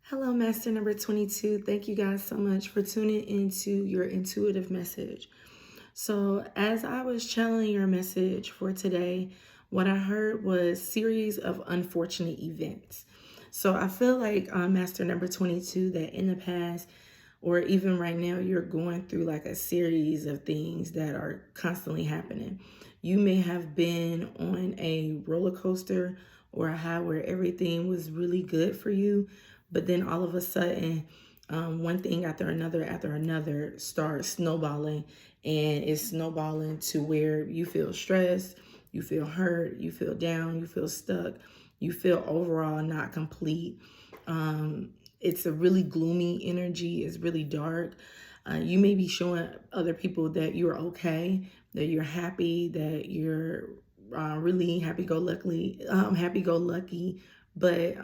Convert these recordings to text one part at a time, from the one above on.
Hello, Master number 22. Thank you guys so much for tuning into your intuitive message. So, as I was channeling your message for today, what I heard was series of unfortunate events. So, I feel like Master number 22 that in the past or even right now you're going through like a series of things that are constantly happening. You may have been on a roller coaster or a high where everything was really good for you, but then all of a sudden, one thing after another starts snowballing, and it's snowballing to where you feel stressed, you feel hurt, you feel down, you feel stuck, you feel overall not complete. It's a really gloomy energy. It's really dark. You may be showing other people that you're okay, that you're happy, that you're really happy go lucky, but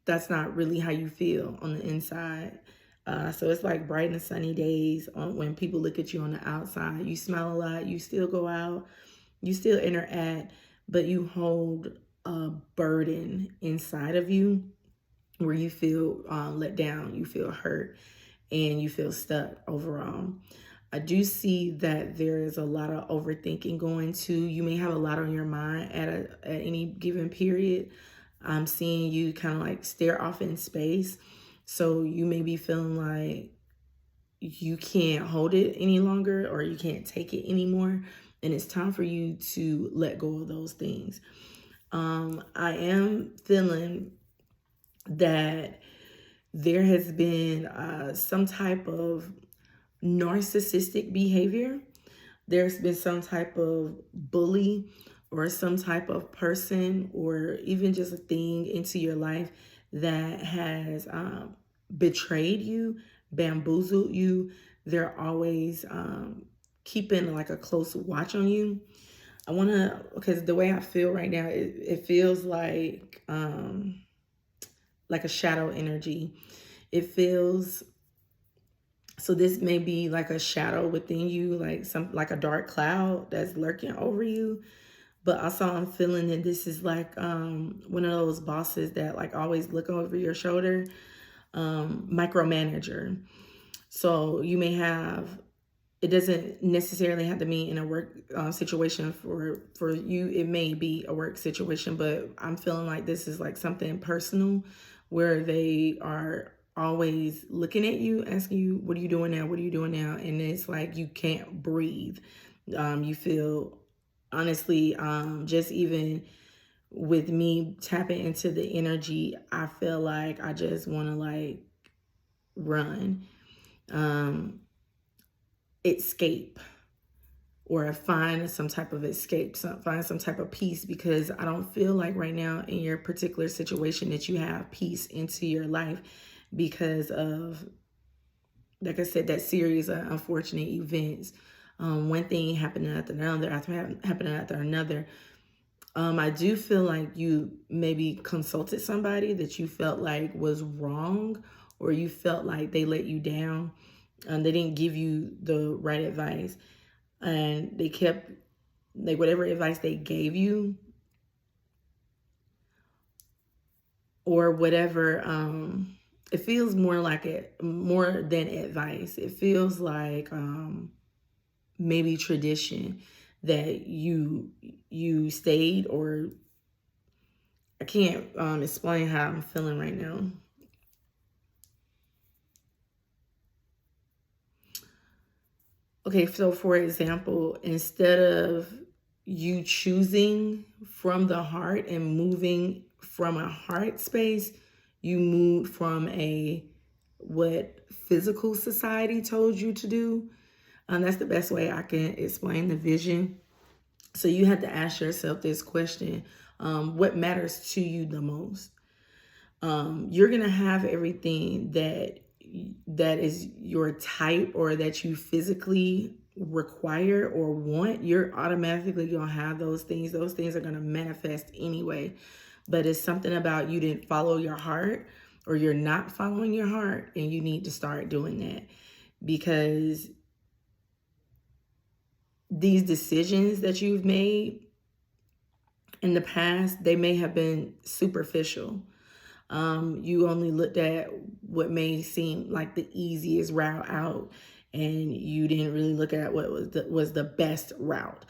that's not really how you feel on the inside. So it's like bright and sunny days when people look at you on the outside. You smile a lot, you still go out, you still interact, but you hold a burden inside of you where you feel let down, you feel hurt, and you feel stuck overall. I do see that there is a lot of overthinking going too. You may have a lot on your mind at any given period. I'm seeing you kind of like stare off in space. So you may be feeling like you can't hold it any longer or you can't take it anymore. And it's time for you to let go of those things. I am feeling that there has been some type of narcissistic behavior. There's been some type of bully or some type of person or even just a thing into your life that has betrayed you, bamboozled you. They're always keeping like a close watch on you. I want to, because the way I feel right now, it feels like a shadow energy. It feels so this may be like a shadow within you, like a dark cloud that's lurking over you. But also I'm feeling that this is like one of those bosses that like always look over your shoulder, micromanager. So you may have, it doesn't necessarily have to mean in a work situation for you. It may be a work situation, but I'm feeling like this is like something personal where they are always looking at you, asking you, what are you doing now? What are you doing now? And it's like you can't breathe. You feel, honestly, just even with me tapping into the energy, I feel like I just want to like run, escape, or find some type of escape, find some type of peace, because I don't feel like right now in your particular situation that you have peace into your life because of, like I said, that series of unfortunate events. One thing happening after another, happening after another. I do feel like you maybe consulted somebody that you felt like was wrong, or you felt like they let you down. They didn't give you the right advice, and they kept like whatever advice they gave you or whatever. It feels more like it more than advice. It feels like maybe tradition that you stayed, or I can't explain how I'm feeling right now. Okay, so for example, instead of you choosing from the heart and moving from a heart space, you moved from a what physical society told you to do. That's the best way I can explain the vision. So you have to ask yourself this question: what matters to you the most? You're gonna have everything that is your type or that you physically require or want. You're automatically gonna have those things. Those things are gonna manifest anyway. But it's something about you didn't follow your heart, or you're not following your heart, and you need to start doing that, because these decisions that you've made in the past, they may have been superficial. You only looked at what may seem like the easiest route out, and you didn't really look at what was the best route.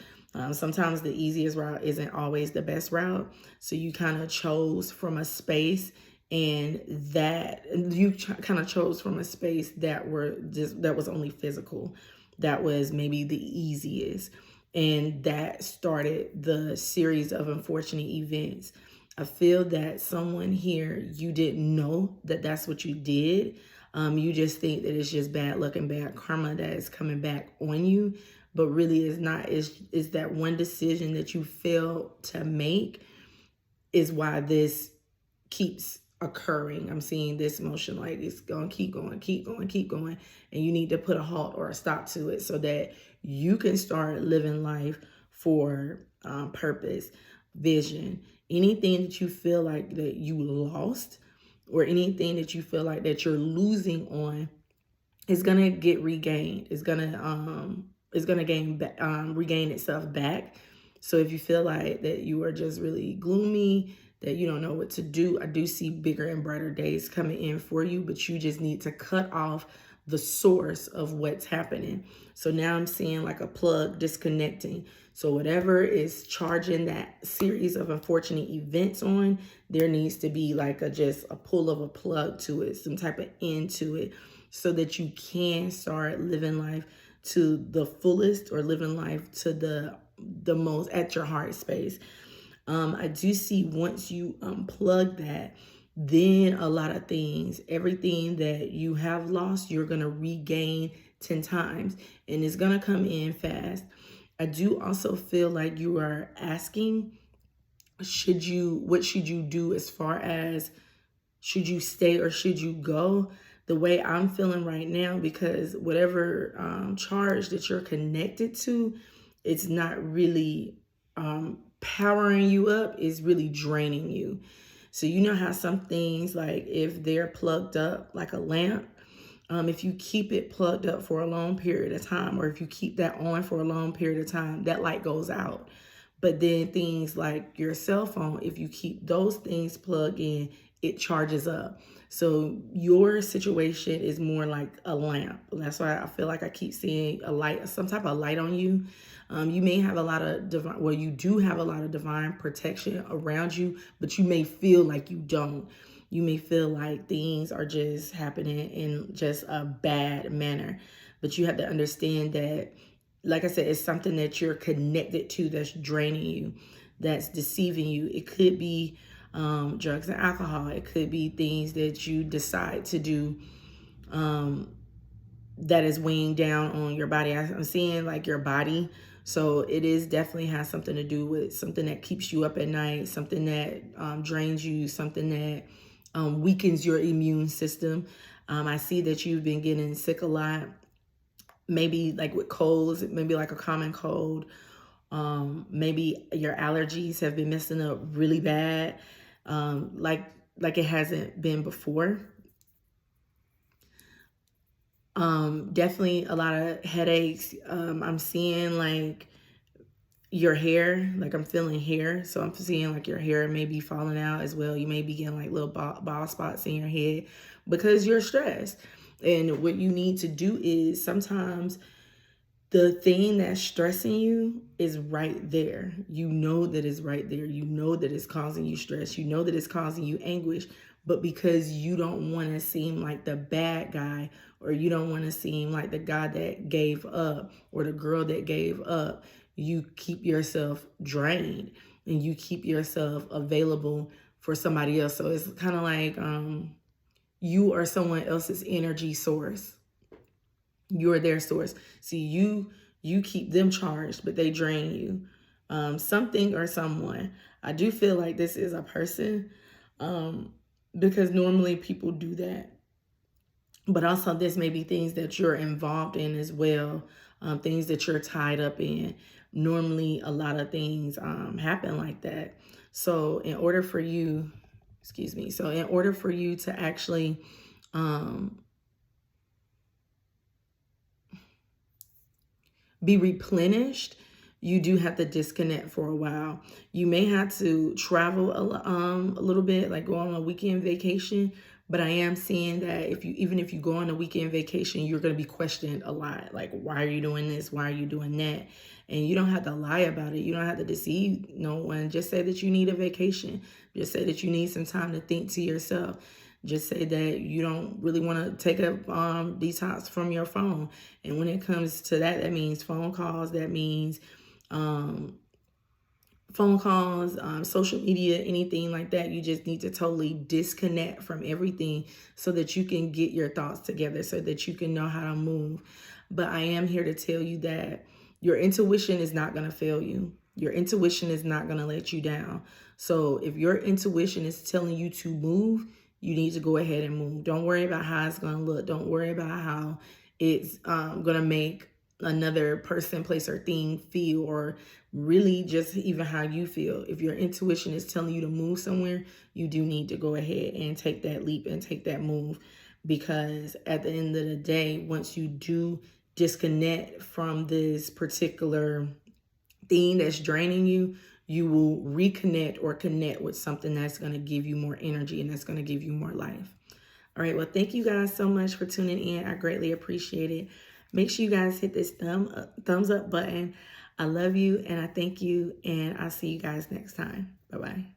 Sometimes the easiest route isn't always the best route. So you kind of chose from a space, and that you kind of chose from a space that was only physical, that was maybe the easiest, and that started the series of unfortunate events. I feel that someone here, you didn't know that that's what you did. You just think that it's just bad luck and bad karma that is coming back on you, but really it's not. It's that one decision that you failed to make is why this keeps occurring. I'm seeing this motion like it's going to keep going, keep going, keep going. And you need to put a halt or a stop to it so that you can start living life for purpose, vision. Anything that you feel like that you lost, or anything that you feel like that you're losing on, is gonna get regained. It's gonna regain itself back. So if you feel like that you are just really gloomy, that you don't know what to do, I do see bigger and brighter days coming in for you, but you just need to cut off the source of what's happening. So now I'm seeing like a plug disconnecting. So whatever is charging that series of unfortunate events on, there needs to be like just a pull of a plug to it, some type of end to it, so that you can start living life to the fullest, or living life to the most at your heart space. I do see once you unplug that, then a lot of things, everything that you have lost, you're going to regain 10 times, and it's going to come in fast. I do also feel like you are asking, what should you do as far as should you stay or should you go? The way I'm feeling right now, because whatever charge that you're connected to, it's not really powering you up, is really draining you. So you know how some things, like if they're plugged up like a lamp, if you keep it plugged up for a long period of time, or if you keep that on for a long period of time, that light goes out. But then things like your cell phone, if you keep those things plugged in, it charges up. So your situation is more like a lamp. That's why I feel like I keep seeing a light, some type of light on you. You may have a lot of divine, well, you do have a lot of divine protection around you, but you may feel like you don't. You may feel like things are just happening in just a bad manner. But you have to understand that, like I said, it's something that you're connected to that's draining you, that's deceiving you. It could be drugs and alcohol. It could be things that you decide to do that is weighing down on your body. I'm seeing like your body. So it is definitely has something to do with something that keeps you up at night, something that drains you, something that weakens your immune system. I see that you've been getting sick a lot, maybe like with colds, maybe like a common cold. Maybe your allergies have been messing up really bad, like it hasn't been before. Definitely a lot of headaches. I'm seeing like your hair, like I'm feeling hair. So I'm seeing like your hair may be falling out as well. You may be getting like little bald spots in your head because you're stressed. And what you need to do is, sometimes the thing that's stressing you is right there. You know that it's right there. You know that it's causing you stress. You know that it's causing you anguish. But because you don't want to seem like the bad guy, or you don't want to seem like the guy that gave up or the girl that gave up, you keep yourself drained and you keep yourself available for somebody else. So it's kind of like you are someone else's energy source. You're their source. See, you keep them charged, but they drain you. Something or someone. I do feel like this is a person, because normally people do that. But also this may be things that you're involved in as well, things that you're tied up in. Normally a lot of things happen like that. So in order for you, in order for you to actually be replenished, you do have to disconnect for a while. You may have to travel a little bit, like go on a weekend vacation. But I am seeing that even if you go on a weekend vacation, you're going to be questioned a lot. Like, why are you doing this? Why are you doing that? And you don't have to lie about it. You don't have to deceive no one. Just say that you need a vacation. Just say that you need some time to think to yourself. Just say that you don't really want to take a detox from your phone. And when it comes to that, that means phone calls. That means um, social media, anything like that. You just need to totally disconnect from everything so that you can get your thoughts together, so that you can know how to move. But I am here to tell you that your intuition is not going to fail you. Your intuition is not going to let you down. So if your intuition is telling you to move, you need to go ahead and move. Don't worry about how it's going to look. Don't worry about how it's going to make another person, place, or thing feel, or really just even how you feel. If your intuition is telling you to move somewhere, you do need to go ahead and take that leap and take that move, because at the end of the day, once you do disconnect from this particular thing that's draining you, you will reconnect or connect with something that's going to give you more energy and that's going to give you more life. All right. Well, thank you guys so much for tuning in. I greatly appreciate it. Make sure you guys hit this thumbs up button. I love you and I thank you, and I'll see you guys next time. Bye-bye.